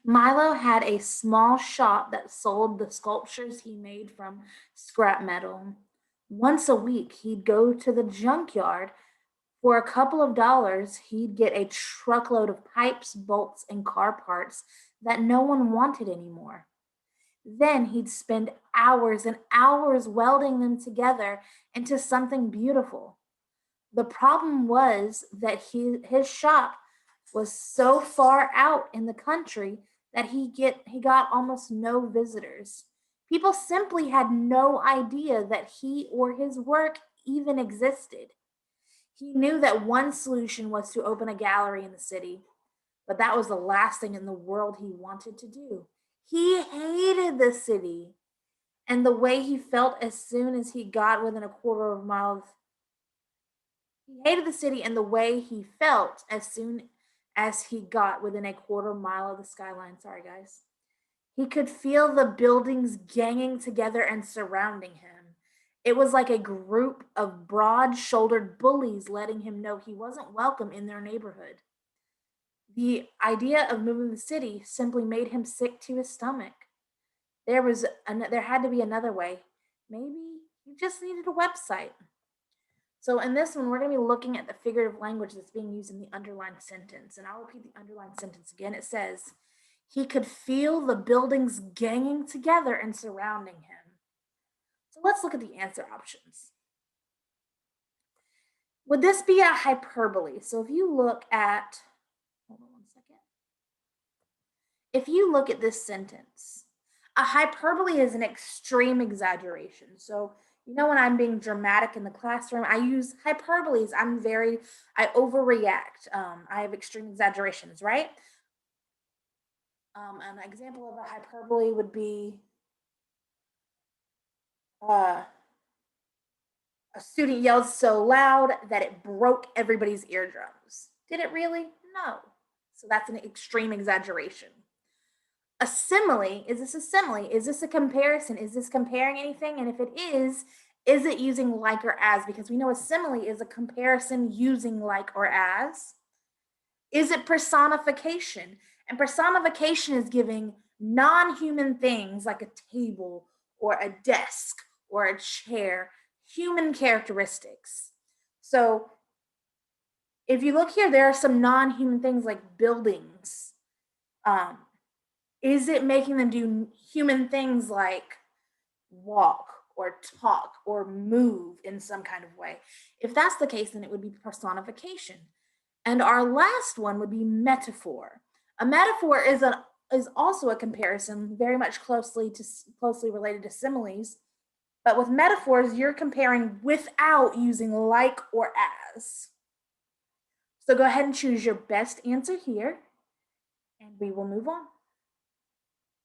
Milo had a small shop that sold the sculptures he made from scrap metal. Once a week, he'd go to the junkyard. For a couple of dollars, he'd get a truckload of pipes, bolts, and car parts that no one wanted anymore. Then he'd spend hours and hours welding them together into something beautiful. The problem was that his shop was so far out in the country that he got almost no visitors. People simply had no idea that he or his work even existed. He knew that one solution was to open a gallery in the city, but that was the last thing in the world he wanted to do. He hated the city and the way he felt as soon as he got within a quarter of a mile of he hated the city and the way he felt as soon as he got within a quarter mile of the skyline. Sorry, guys. He could feel the buildings ganging together and surrounding him. It was like a group of broad shouldered bullies letting him know he wasn't welcome in their neighborhood. The idea of moving the city simply made him sick to his stomach. There had to be another way. Maybe he just needed a website. So in this one, we're going to be looking at the figurative language that's being used in the underlined sentence. And I'll repeat the underlined sentence again. It says, he could feel the buildings ganging together and surrounding him. So let's look at the answer options. Would this be a hyperbole? So if you look at, hold on one second. If you look at this sentence, a hyperbole is an extreme exaggeration. So when I'm being dramatic in the classroom, I use hyperboles. I overreact. I have extreme exaggerations, right? An example of a hyperbole would be a student yelled so loud that it broke everybody's eardrums. Did it really? No. So that's an extreme exaggeration. A simile, is this a simile? Is this a comparison? Is this comparing anything? And if it is it using like or as? Because we know a simile is a comparison using like or as. Is it personification? And personification is giving non-human things like a table or a desk or a chair human characteristics. So if you look here, there are some non-human things like buildings. Is it making them do human things like walk or talk or move in some kind of way? If that's the case, then it would be personification. And our last one would be metaphor. A metaphor is also a comparison, very much closely related to similes. But with metaphors, you're comparing without using like or as. So go ahead and choose your best answer here, and we will move on.